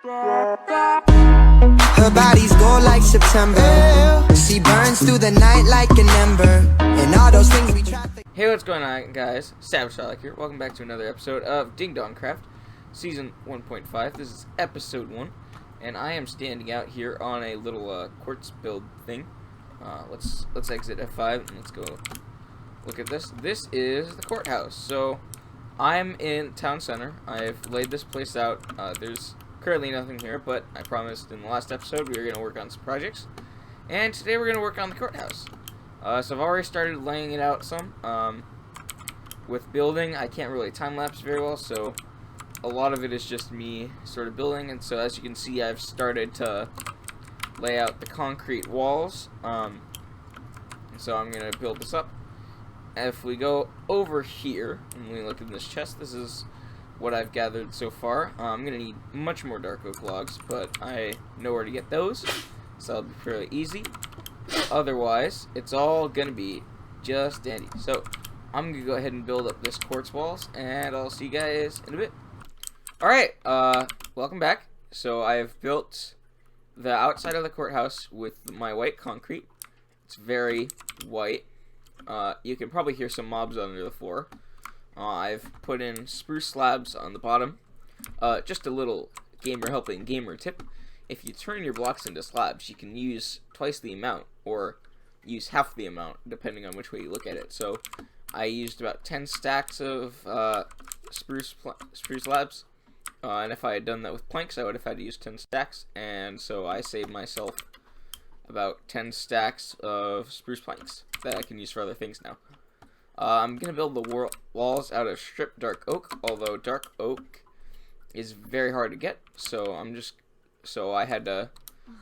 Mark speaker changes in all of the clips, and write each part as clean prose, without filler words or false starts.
Speaker 1: Her body's gold like September. She burns through the night like an ember. And all those things we try to...
Speaker 2: Hey, what's going on, guys? Judge Sarlacc here. Welcome back to another episode of DingDongCraft, Season 1.5. This is Episode 1, and I am standing out here on a little quartz build thing. Let's exit F5 and let's go look at this. This is the courthouse. So, I'm in town center. I've laid this place out. There's currently nothing here, but I promised in the last episode we were going to work on some projects. And today we're going to work on the courthouse. So I've already started laying it out some. With building, I can't really time-lapse very well, so a lot of it is just me sort of building. And so as you can see, I've started to lay out the concrete walls. So I'm going to build this up. If we go over here and we look in this chest, this is what I've gathered so far. I'm going to need much more dark oak logs, but I know where to get those, so it'll be fairly easy. Otherwise, it's all going to be just dandy. So I'm going to go ahead and build up this quartz walls, and I'll see you guys in a bit. Alright, welcome back. So I've built the outside of the courthouse with my white concrete. It's very white. You can probably hear some mobs under the floor. I've put in spruce slabs on the bottom. Just a little gamer helping gamer tip. If you turn your blocks into slabs, you can use twice the amount, or use half the amount, depending on which way you look at it. So I used about 10 stacks of spruce slabs. And if I had done that with planks, I would have had to use 10 stacks. And so I saved myself about 10 stacks of spruce planks that I can use for other things now. I'm going to build the walls out of stripped dark oak, although dark oak is very hard to get, so I had to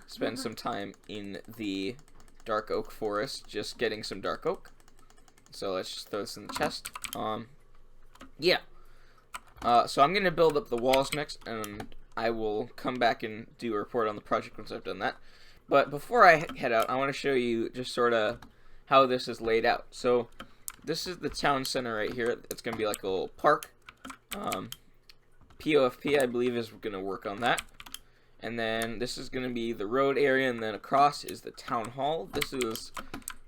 Speaker 2: spend some time in the dark oak forest just getting some dark oak. So let's just throw this in the chest. Yeah. So I'm going to build up the walls next, and I will come back and do a report on the project once I've done that. But before I head out, I want to show you just sort of how this is laid out. So this is the town center right here. It's going to be like a little park. POFP, I believe, is going to work on that. And then this is going to be the road area, and then across is the town hall. This is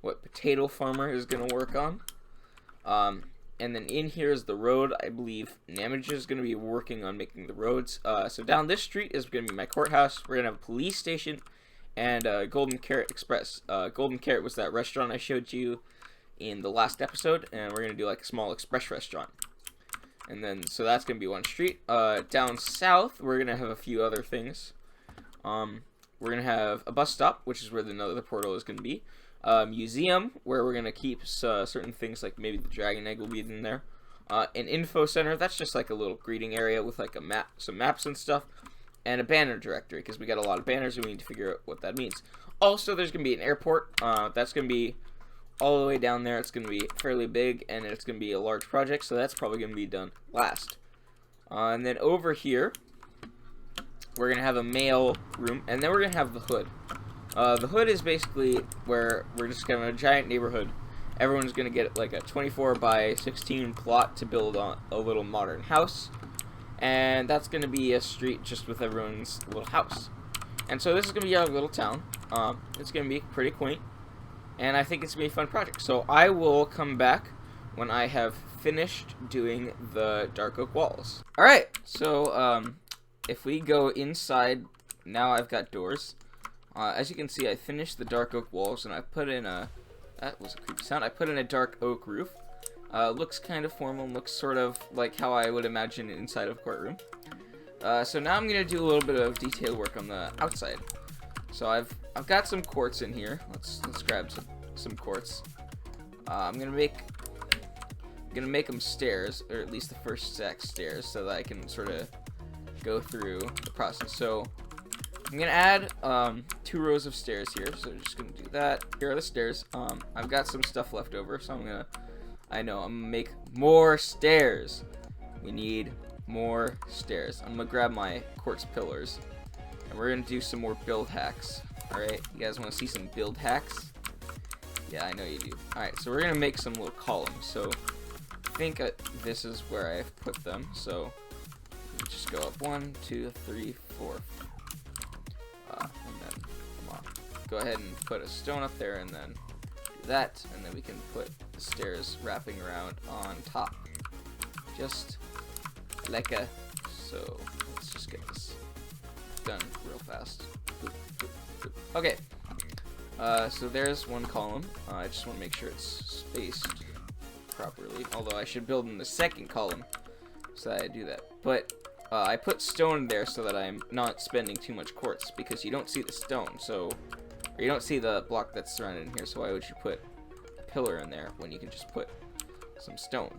Speaker 2: what Potato Farmer is going to work on. And then in here is the road. I believe Namage is going to be working on making the roads. So down this street is going to be my courthouse. We're going to have a police station and Golden Carrot Express. Golden Carrot was that restaurant I showed you in the last episode, and we're going to do like a small express restaurant. And then, so that's going to be one street. Down south, we're going to have a few other things. We're going to have a bus stop, which is where the other portal is going to be. Museum, where we're going to keep certain things, like maybe the dragon egg will be in there. An info center, that's just like a little greeting area with like a map, some maps and stuff. And a banner directory, because we got a lot of banners and we need to figure out what that means. Also, there's going to be an airport. That's going to be all the way down there. It's going to be fairly big, and it's going to be a large project, so that's probably going to be done last. And then over here, we're going to have a mail room, and then we're going to have the hood. The hood is basically where we're just going to have a giant neighborhood. Everyone's going to get like a 24 by 16 plot to build on a little modern house. And that's going to be a street just with everyone's little house. And so this is going to be our little town. It's going to be pretty quaint. And I think it's going to be a fun project. So I will come back when I have finished doing the dark oak walls. Alright, so if we go inside, now I've got doors. As you can see, I finished the dark oak walls, and I put in a... That was a creepy sound. I put in a dark oak roof. Looks kind of formal, looks sort of like how I would imagine inside of a courtroom. So now I'm going to do a little bit of detail work on the outside. So I've got some quartz in here. Let's grab some quartz. I'm gonna make them stairs, or at least the first stack stairs, so that I can sort of go through the process. So I'm gonna add 2 rows of stairs here. So I'm just gonna do that. Here are the stairs. I've got some stuff left over, so I'm gonna make more stairs. We need more stairs. I'm gonna grab my quartz pillars, and we're gonna do some more build hacks. Alright, you guys wanna see some build hacks? Yeah, I know you do. Alright, so we're gonna make some little columns. So I think this is where I've put them. So just go up 1, 2, 3, 4. And then, come on. Go ahead and put a stone up there and then do that. And then we can put the stairs wrapping around on top. Just like a... So, let's just get this done real fast. Boop, boop, boop. Okay. So there's one column. I just want to make sure it's spaced properly. Although I should build in the second column so that I do that. But I put stone there so that I'm not spending too much quartz because you don't see the stone. So, or you don't see the block that's surrounded in here. So why would you put a pillar in there when you can just put some stone?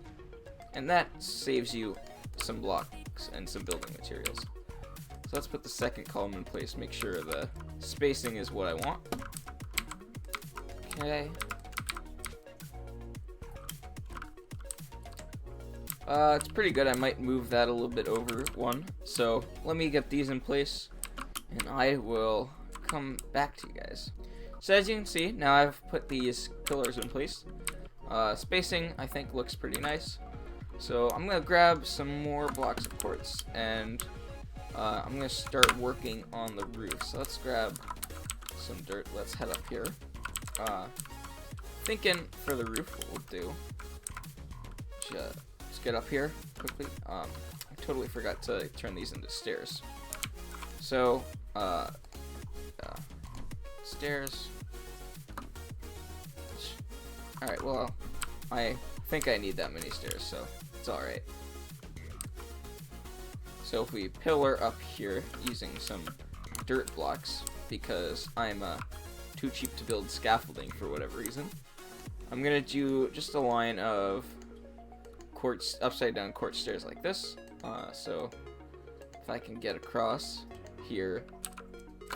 Speaker 2: And that saves you some blocks and some building materials. So let's put the second column in place. Make sure the spacing is what I want. Okay. It's pretty good. I might move that a little bit over 1. So let me get these in place and I will come back to you guys. So as you can see, now I've put these pillars in place. Spacing I think looks pretty nice. So I'm going to grab some more blocks of quartz and I'm going to start working on the roof. So let's grab some dirt. Let's head up here. Thinking for the roof what we'll do, just get up here quickly. I totally forgot to turn these into stairs. So, stairs. Alright, well, I think I need that many stairs, so it's alright. So if we pillar up here using some dirt blocks, because I'm too cheap to build scaffolding for whatever reason, I'm gonna do just a line of quartz, upside down quartz stairs like this. So if I can get across here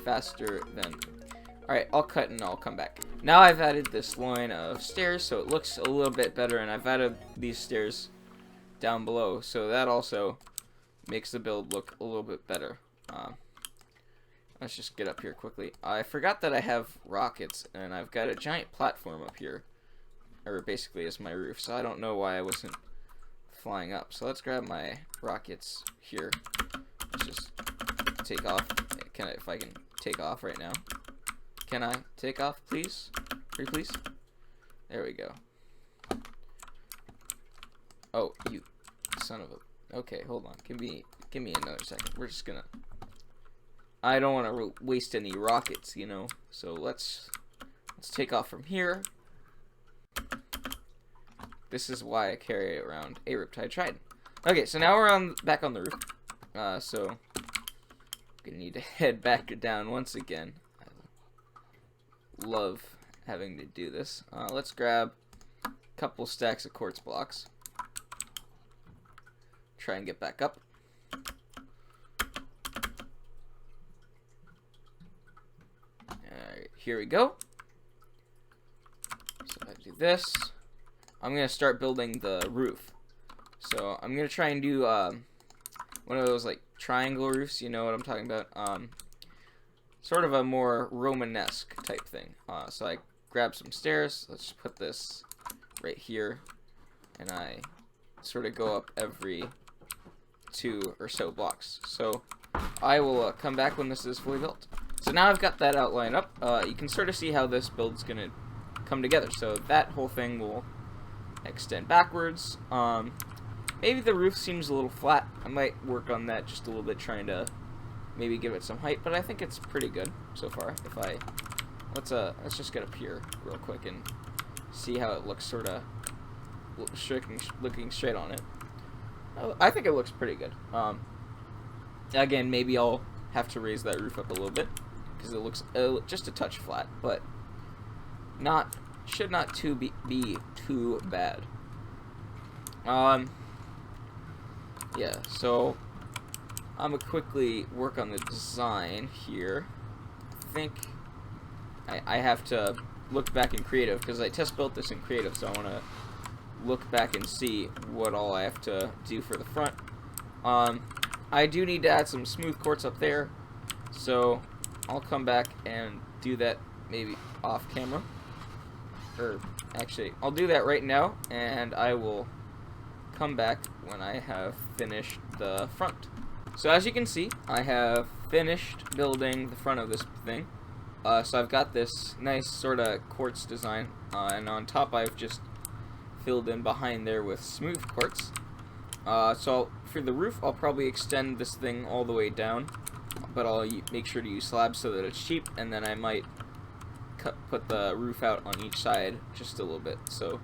Speaker 2: faster than... Alright, I'll cut and I'll come back. Now I've added this line of stairs so it looks a little bit better, and I've added these stairs down below so that also makes the build look a little bit better. Let's just get up here quickly. I forgot that I have rockets and I've got a giant platform up here, or basically as my roof, so I don't know why I wasn't flying up. So let's grab my rockets here. Let's just take off. If I can take off right now. Can I take off, please? Pretty please? There we go. Oh, you son of a... Okay, hold on. Give me another second. We're just gonna... I don't want to waste any rockets, you know. So let's take off from here. This is why I carry around a Riptide Trident. Okay, so now we're back on the roof. So gonna need to head back down once again. I love having to do this. Let's grab a couple stacks of quartz blocks. Try and get back up. Alright, here we go. So I do this. I'm gonna start building the roof. So I'm gonna try and do one of those like triangle roofs. You know what I'm talking about? Sort of a more Romanesque type thing. So I grab some stairs. Let's just put this right here, and I sort of go up every 2 or so blocks. So I will come back when this is fully built. So now I've got that outline up. You can sort of see how this build's gonna come together. So that whole thing will extend backwards. Maybe the roof seems a little flat. I might work on that just a little bit, trying to maybe give it some height, but I think it's pretty good so far. If I let's just get up here real quick and see how it looks, sort of looking straight on it. I think it looks pretty good. Again, maybe I'll have to raise that roof up a little bit because it looks just a touch flat, but should not be too bad. Yeah, so I'm gonna quickly work on the design here. I think I have to look back in creative because I test built this in creative, so I want to look back and see what all I have to do for the front. I do need to add some smooth quartz up there, so I'll come back and do that maybe off camera. Or actually, I'll do that right now, and I will come back when I have finished the front. So as you can see, I have finished building the front of this thing. So I've got this nice sort of quartz design, and on top I've just filled in behind there with smooth quartz. So for the roof, I'll probably extend this thing all the way down, but I'll make sure to use slabs so that it's cheap, and then I might put the roof out on each side just a little bit. So,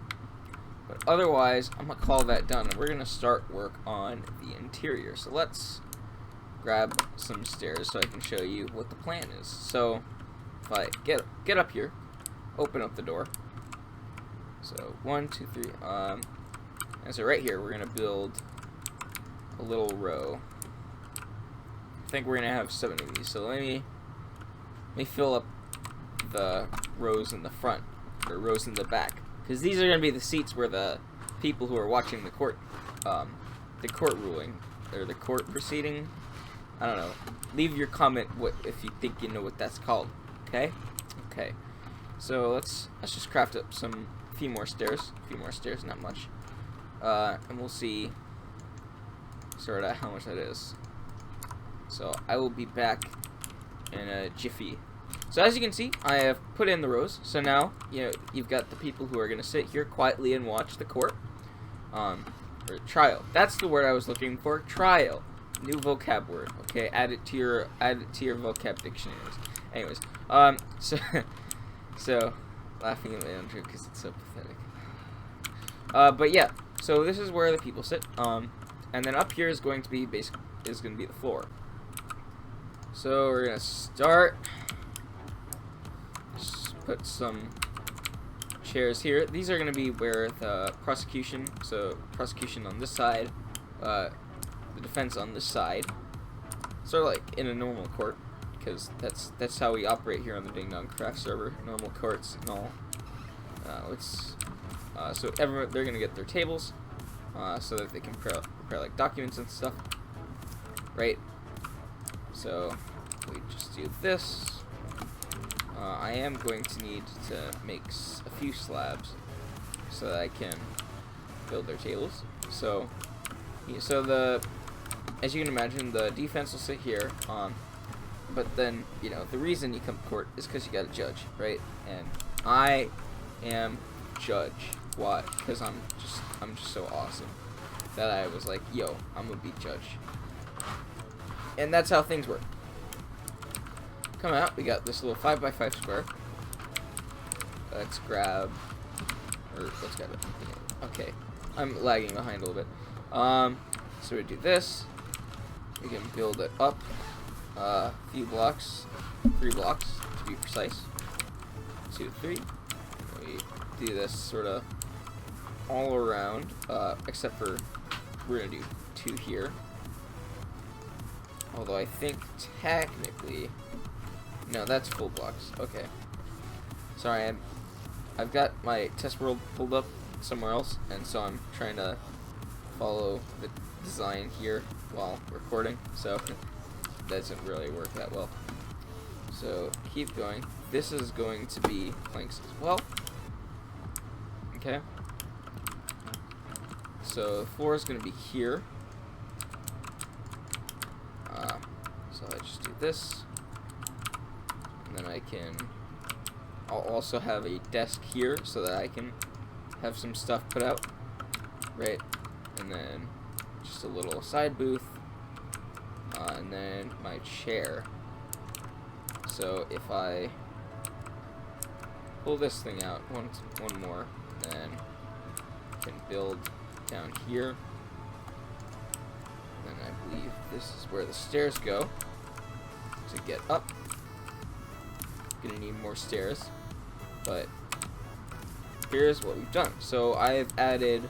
Speaker 2: but otherwise, I'm gonna call that done, and we're gonna start work on the interior. So let's grab some stairs so I can show you what the plan is. So if I get up here, open up the door. So 1, 2, 3. And so right here we're gonna build a little row. I think we're gonna have 7 of these. So let me fill up the rows in the front or rows in the back, because these are gonna be the seats where the people who are watching the court ruling or the court proceeding. I don't know. Leave your comment if you think you know what that's called. Okay. Okay. So let's just craft up a few more stairs, not much. And we'll see sort of how much that is. So I will be back in a jiffy. So as you can see, I have put in the rows. So now, you've got the people who are going to sit here quietly and watch the court. Or trial. That's the word I was looking for. Trial. New vocab word. Okay, add it to your vocab dictionaries. Anyways, so laughing at my own joke because it's so pathetic. But yeah, so this is where the people sit. And then up here is going to be the floor. So we're gonna start. Just put some chairs here. These are gonna be where the prosecution. So prosecution on this side, the defense on this side. Sort of like in a normal court, because that's how we operate here on the DingDongCraft server. Normal courts and all. So they're gonna get their tables, so that they can prepare like documents and stuff, right? So we just do this. I am going to need to make a few slabs so that I can build their tables. So as you can imagine, the defense will sit here. But then the reason you come to court is because you got a judge, right? And I am judge. Why? Because I'm just so awesome that I was like, yo, I'm gonna be judge. And that's how things work. Come out, we got this little 5x5 square. Let's grab it. Okay, I'm lagging behind a little bit. So we do this. We can build it up a few blocks, 3 blocks to be precise. 2, 3. We do this sort of all around, except for we're gonna do 2 here. Although I think technically, no, that's full blocks. Okay, sorry, I've got my test world pulled up somewhere else, and so I'm trying to follow the design here while recording, so it doesn't really work that well. So keep going. This is going to be planks as well. Okay. So the floor is going to be here. So I just do this, and then I'll also have a desk here so that I can have some stuff put out, right? And then just a little side booth, and then my chair. So if I pull this thing out, one more, then I can build down here. And I believe this is where the stairs go to get up. Gonna need more stairs, but here's what we've done. So I've added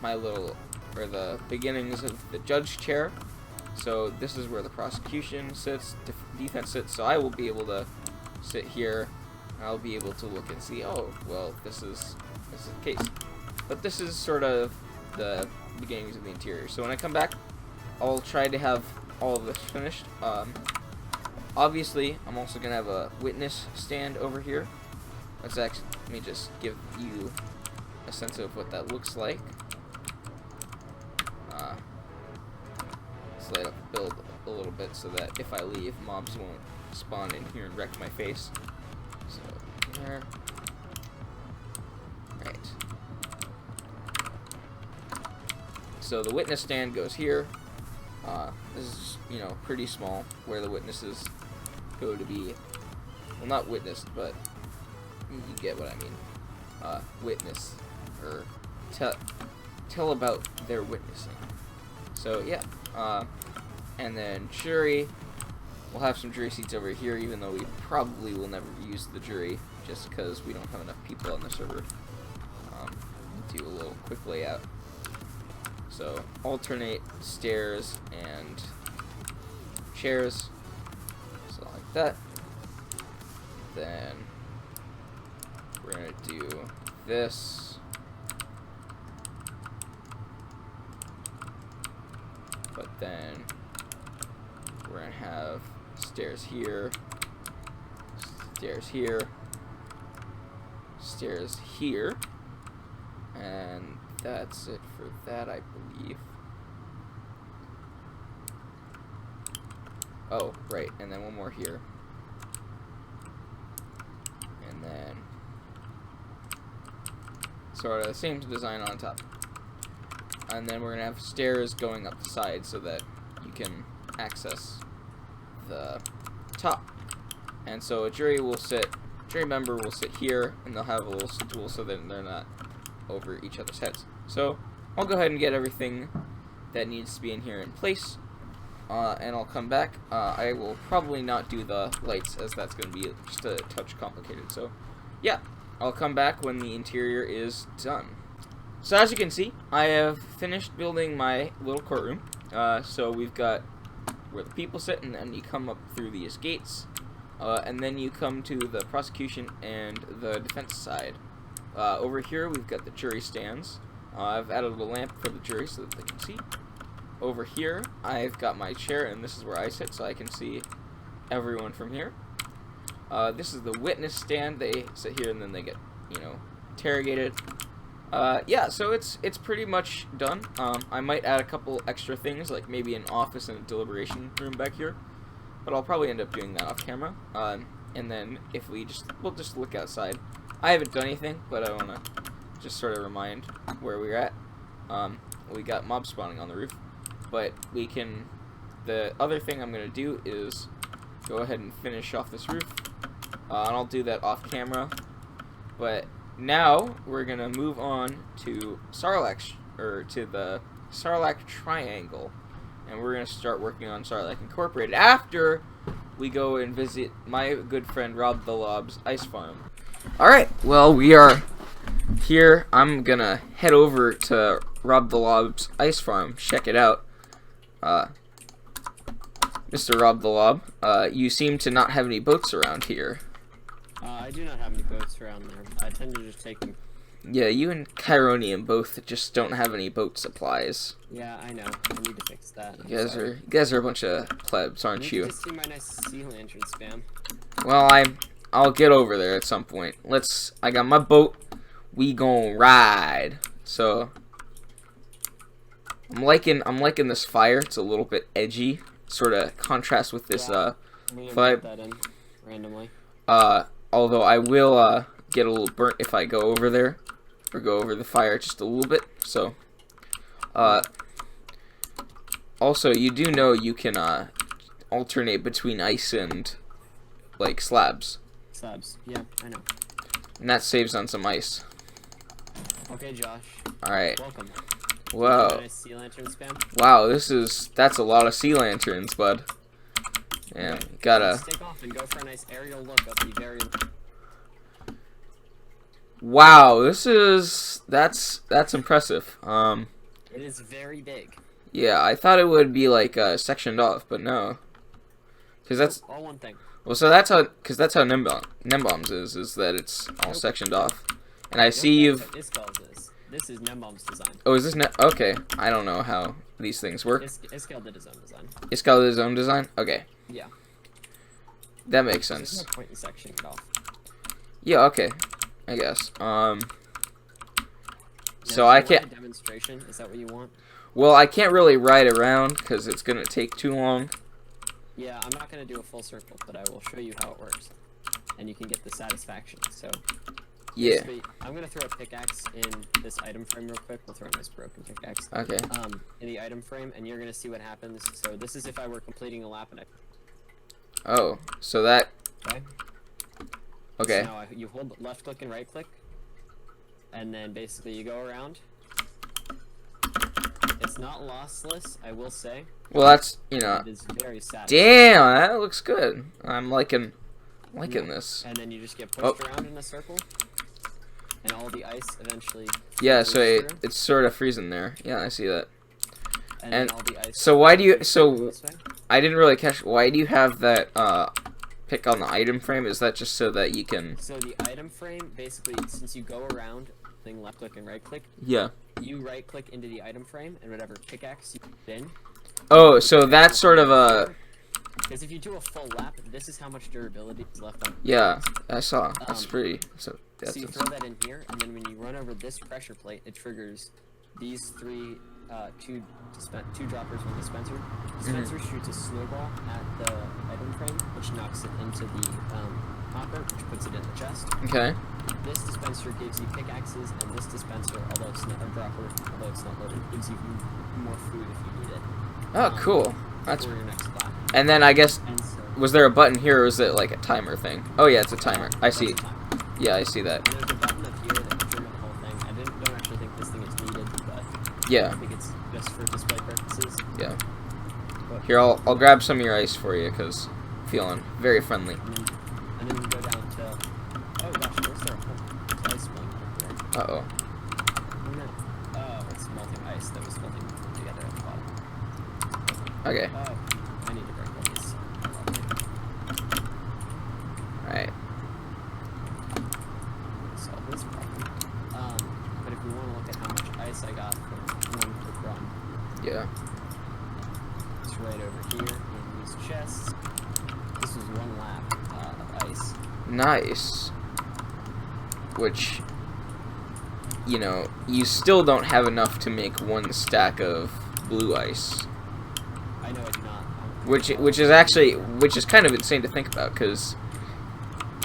Speaker 2: the beginnings of the judge chair. So this is where the prosecution sits, defense sits. So I will be able to sit here. I'll be able to look and see, oh, well, this is the case. But this is sort of the beginnings of the interior. So when I come back, I'll try to have all of this finished. Obviously, I'm also gonna have a witness stand over here. Let me just give you a sense of what that looks like. Let's light up the bit so that if I leave, mobs won't spawn in here and wreck my face. So, there. Right. So the witness stand goes here. This is, you know, pretty small, where the witnesses go to be, well, not witnessed, but you get what I mean. Witness, or tell about their witnessing. So, yeah. And then jury. We'll have some jury seats over here, even though we probably will never use the jury, just because we don't have enough people on the server. Do a little quick layout. So, alternate stairs and chairs. So, like that. Then, we're going to do this. But then, we're going to have stairs here, stairs here, stairs here. And that's it for that, I believe. Oh, right, and then one more here. And then sort of the same design on top. And then we're going to have stairs going up the side so that you can access the top. And so a jury member will sit here, and they'll have a little stool so that they're not over each other's heads. So I'll go ahead and get everything that needs to be in here in place, and I'll come back. I will probably not do the lights, as that's going to be just a touch complicated. So yeah, I'll come back when the interior is done. So as you can see, I have finished building my little courtroom. So we've got where the people sit, and then you come up through these gates, and then you come to the prosecution and the defense side. Over here, we've got the jury stands. I've added a lamp for the jury so that they can see. Over here, I've got my chair, and this is where I sit, so I can see everyone from here. This is the witness stand. They sit here, and then they get, you know, interrogated. Yeah, so it's pretty much done. I might add a couple extra things, like maybe an office and a deliberation room back here, but I'll probably end up doing that off camera. And then if we'll just look outside. I haven't done anything, but I want to just sort of remind where we're at. We got mob spawning on the roof, but we can, the other thing I'm going to do is go ahead and finish off this roof, and I'll do that off camera. But now we're going to move on to Sarlacc, or to the Sarlacc Triangle, and we're going to start working on Sarlacc Incorporated after we go and visit my good friend Rob the Lob's ice farm. Alright, well, we are here. I'm gonna head over to Rob the Lob's ice farm, check it out. Mr. Rob the Lob, you seem to not have any boats around here.
Speaker 3: I do not have any boats around there. I tend to just take them.
Speaker 2: Yeah, you and Chironium both just don't have any boat supplies.
Speaker 3: Yeah, I know. I need to fix that.
Speaker 2: You guys are a bunch of plebs, aren't you?
Speaker 3: You see my nice sea lantern spam.
Speaker 2: Well, I'll get over there at some point. I got my boat. We gon' ride. So I'm liking this fire. It's a little bit edgy, sort of contrast with this
Speaker 3: I'm gonna
Speaker 2: vibe.
Speaker 3: put that in randomly.
Speaker 2: Although I will get a little burnt if I go over there, or go over the fire just a little bit. So also, you do know you can alternate between ice and like slabs.
Speaker 3: Slabs, yeah, I know.
Speaker 2: And that saves on some ice.
Speaker 3: Okay, Josh.
Speaker 2: Alright.
Speaker 3: Welcome.
Speaker 2: Whoa.
Speaker 3: Nice sea lantern spam.
Speaker 2: Wow, that's a lot of sea lanterns, bud. Yeah,
Speaker 3: Okay.
Speaker 2: gotta.
Speaker 3: Let's take off and go for a nice aerial look up the very.
Speaker 2: Wow, that's impressive.
Speaker 3: It is very big.
Speaker 2: Yeah, I thought it would be like sectioned off, but no. Cause that's
Speaker 3: all one thing.
Speaker 2: well, so that's how Nembombs is that it's all sectioned off. And I see you've.
Speaker 3: This is Nembomb's design.
Speaker 2: Oh, is this okay? I don't know how these things work.
Speaker 3: Iskall did his own design.
Speaker 2: Iskall did his own design. Okay.
Speaker 3: Yeah.
Speaker 2: That makes
Speaker 3: There's
Speaker 2: sense.
Speaker 3: no point in sectioning it off.
Speaker 2: Yeah. Okay. I guess.
Speaker 3: Now,
Speaker 2: So I can't.
Speaker 3: A demonstration? Is that what you want?
Speaker 2: Well, I can't really ride around because it's gonna take too long.
Speaker 3: Yeah, I'm not gonna do a full circle, but I will show you how it works, and you can get the satisfaction. So.
Speaker 2: Yeah.
Speaker 3: Basically, I'm gonna throw a pickaxe in this item frame real quick. We'll throw in this broken pickaxe.
Speaker 2: Okay.
Speaker 3: In the item frame, and you're gonna see what happens. So this is if I were completing a lap, and
Speaker 2: Oh, so that.
Speaker 3: okay.
Speaker 2: Okay.
Speaker 3: So now you hold left click and right click, and then basically you go around. It's not lossless, I will say.
Speaker 2: Well, that's, you know.
Speaker 3: It is very satisfying.
Speaker 2: Damn, that looks good. I'm liking this.
Speaker 3: And then you just get pushed around in a circle, and all the ice eventually.
Speaker 2: Yeah, so it's sort of freezing there. Yeah, I see that.
Speaker 3: And then all the ice.
Speaker 2: So why do you? So I didn't really catch. Why do you have that pick on the item frame? Is that just so that you can?
Speaker 3: So the item frame, basically, since you go around, thing left click and right click.
Speaker 2: Yeah.
Speaker 3: You right click into the item frame, and whatever pickaxe you put in.
Speaker 2: Oh, so that's sort of a.
Speaker 3: Because if you do a full lap, this is how much durability is left on.
Speaker 2: Yeah, I saw. That's pretty. So
Speaker 3: you throw that in here, and then when you run over this pressure plate, it triggers these two droppers, one dispenser. Dispenser shoots a snowball at the item frame, which knocks it into the hopper, which puts it in the chest.
Speaker 2: Okay.
Speaker 3: This dispenser gives you pickaxes, and this dispenser, although it's not a dropper, although it's not loaded, gives you more food if you need it.
Speaker 2: Oh, cool. That's.
Speaker 3: For your next lap.
Speaker 2: And then I guess,
Speaker 3: And so,
Speaker 2: was there a button here, or is it like a timer thing? Oh yeah, it's a timer. I see.
Speaker 3: that's the timer.
Speaker 2: Yeah, I see that.
Speaker 3: And there's a button up here that can trigger the whole thing. I don't actually think this thing is needed, but
Speaker 2: Yeah.
Speaker 3: I think it's just for display purposes.
Speaker 2: Yeah.
Speaker 3: But,
Speaker 2: Here, I'll grab some of your ice for you, cause I'm feeling very friendly.
Speaker 3: and then you go down to. Oh gosh, where's there a whole ice flowing up there?
Speaker 2: Uh oh.
Speaker 3: Oh no. Oh, it's melting ice that was melting together at the bottom.
Speaker 2: Okay.
Speaker 3: Oh, I need to break all these.
Speaker 2: Alright.
Speaker 3: Solve this problem. But if we want to look at how much ice I got from one quick run,
Speaker 2: Yeah.
Speaker 3: it's right over here in these chests. This was one lap of ice.
Speaker 2: Nice. Which, you know, you still don't have enough to make one stack of blue ice.
Speaker 3: I know I do not.
Speaker 2: Which is kind of insane to think about, because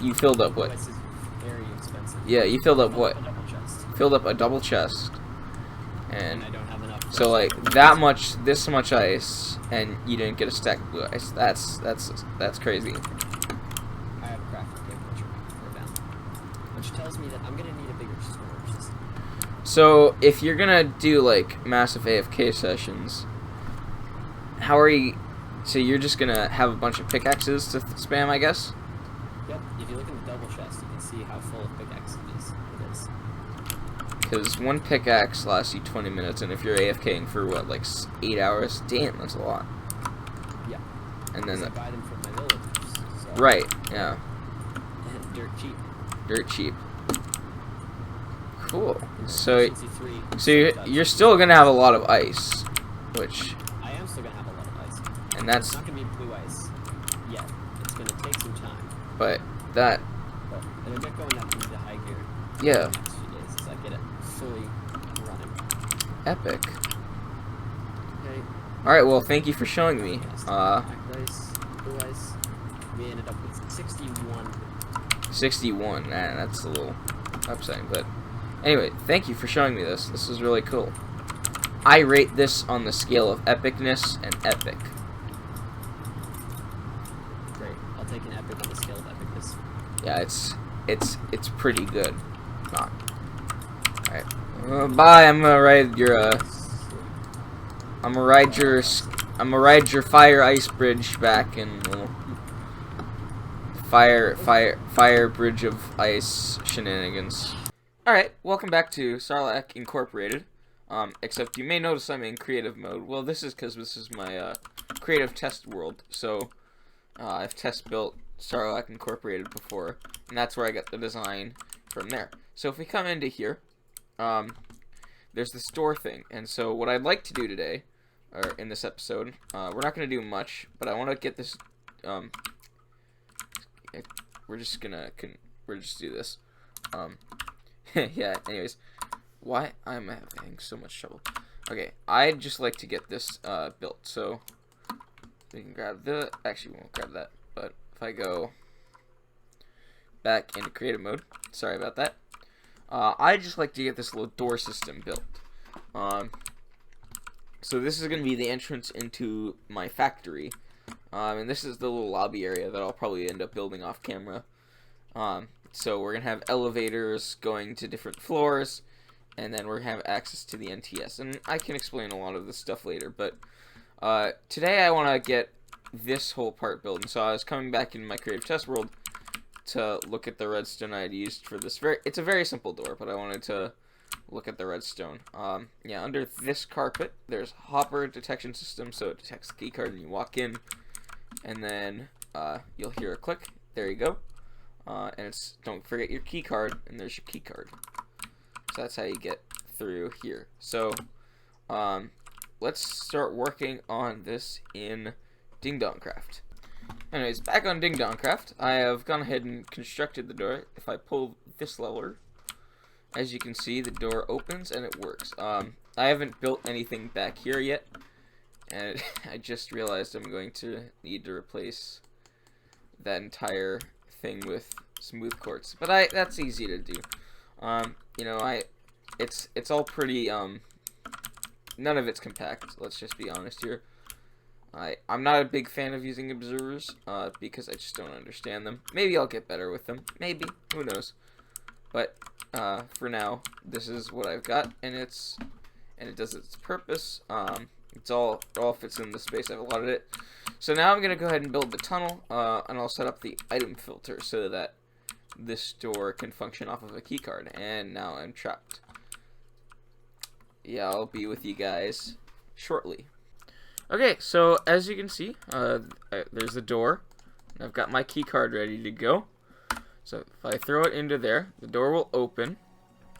Speaker 2: you filled up what?
Speaker 3: Ice is very expensive.
Speaker 2: Yeah, you filled up what?
Speaker 3: A double chest.
Speaker 2: Filled up a double chest.
Speaker 3: And
Speaker 2: And
Speaker 3: I don't have enough.
Speaker 2: so like that much, this much ice, and you didn't get a stack of blue ice. That's crazy.
Speaker 3: I have a crafting table which I'm going to throw down. Which tells me that I'm going to need a bigger storage system.
Speaker 2: So if you're gonna do like massive AFK sessions, how are you? So you're just gonna have a bunch of pickaxes to spam, I guess?
Speaker 3: Yep, if you look in the double chest, you can see how full of pickaxes it is.
Speaker 2: Because one pickaxe lasts you 20 minutes, and if you're AFKing for what, like 8 hours? Damn, that's a lot.
Speaker 3: Yeah.
Speaker 2: And then
Speaker 3: I buy them from my villagers. So.
Speaker 2: right, yeah,
Speaker 3: Dirt cheap.
Speaker 2: dirt cheap. Cool. So
Speaker 3: Efficiency 3.
Speaker 2: you're still gonna have a lot of ice, which,
Speaker 3: I am still gonna have a lot of ice.
Speaker 2: and
Speaker 3: It's
Speaker 2: that's,
Speaker 3: not gonna be blue ice yet. It's gonna take some time.
Speaker 2: but that,
Speaker 3: But it'll get going up into high gear.
Speaker 2: yeah,
Speaker 3: In the next few days as I get it fully running.
Speaker 2: epic.
Speaker 3: Okay.
Speaker 2: All right, well, thank you for showing me.
Speaker 3: Black ice, blue ice. We ended up with 61.
Speaker 2: 61. Man, that's a little upsetting, but anyway, thank you for showing me this. This is really cool. I rate this on the scale of epicness and epic.
Speaker 3: Great. I'll take an epic on the scale of epicness.
Speaker 2: Yeah, it's pretty good. Not. All right. Bye. I'm gonna ride your I'm gonna ride your fire ice bridge back, and fire bridge of ice shenanigans. Alright, welcome back to Sarlacc Incorporated. Except you may notice I'm in creative mode. Well, this is because this is my creative test world. So I've test built Sarlacc Incorporated before, and that's where I got the design from there. So if we come into here, there's the store thing. And so what I'd like to do today, or in this episode, we're not going to do much, but I want to get this, we're just do this. Yeah, anyways, why I'm having so much trouble. Okay, I'd just like to get this built. So we can grab the, actually we won't grab that, but if I go back into creative mode, sorry about that, I just like to get this little door system built. So this is going to be the entrance into my factory, and this is the little lobby area that I'll probably end up building off camera. So we're going to have elevators going to different floors, and then we're going to have access to the NTS, and I can explain a lot of this stuff later, but today I want to get this whole part built, and so I was coming back into my creative test world to look at the redstone I had used for this. It's a very simple door, but I wanted to look at the redstone. Yeah, under this carpet, there's a hopper detection system, so it detects the key card and you walk in, and then you'll hear a click. There you go. And it's, don't forget your key card, and there's your key card. So that's how you get through here. So let's start working on this in DingDongCraft. Anyways, back on DingDongCraft, I have gone ahead and constructed the door. If I pull this lever, as you can see, the door opens and it works. I haven't built anything back here yet, and I just realized I'm going to need to replace that entire thing with smooth quartz. But that's easy to do. You know, it's all pretty, none of it's compact. Let's just be honest here. I'm not a big fan of using observers, because I just don't understand them. Maybe I'll get better with them. Maybe. Who knows? But for now, this is what I've got, and it does its purpose. It all fits in the space I've allotted it. So now I'm gonna go ahead and build the tunnel, and I'll set up the item filter so that this door can function off of a keycard. And now I'm trapped. Yeah, I'll be with you guys shortly. Okay, so as you can see, there's the door. I've got my key card ready to go. So if I throw it into there, the door will open,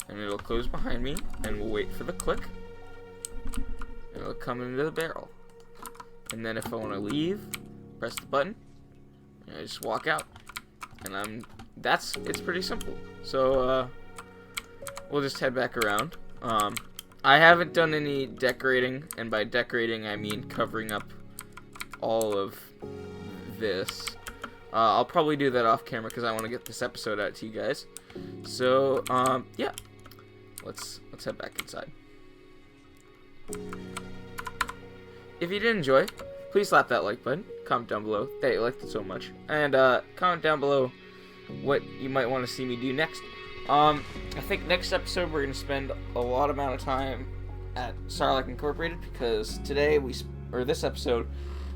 Speaker 2: and it'll close behind me, and we'll wait for the click. And it'll come into the barrel. And then if I want to leave, press the button, and I just walk out. And it's pretty simple. So we'll just head back around. I haven't done any decorating, and by decorating I mean covering up all of this. I'll probably do that off camera because I want to get this episode out to you guys. So yeah, let's head back inside. If you did enjoy, please slap that like button, comment down below that you liked it so much, and comment down below what you might want to see me do next. I think next episode we're going to spend a lot amount of time at Sarlacc Incorporated, because this episode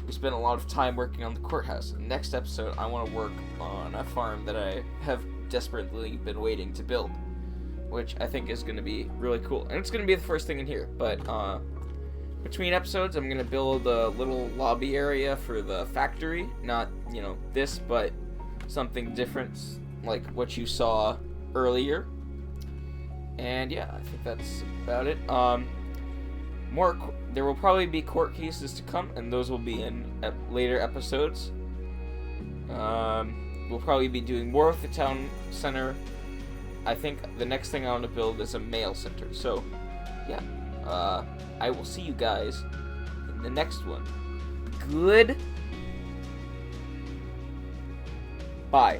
Speaker 2: we spent a lot of time working on the courthouse. And next episode I want to work on a farm that I have desperately been waiting to build, which I think is going to be really cool. And it's going to be the first thing in here, but between episodes I'm going to build a little lobby area for the factory. Not, you know, this, but something different like what you saw earlier. And yeah, I think that's about it. There will probably be court cases to come, and those will be in later episodes. We'll probably be doing more with the town center. I think the next thing I want to build is a mail center. So yeah, I will see you guys in the next one. Good. Bye.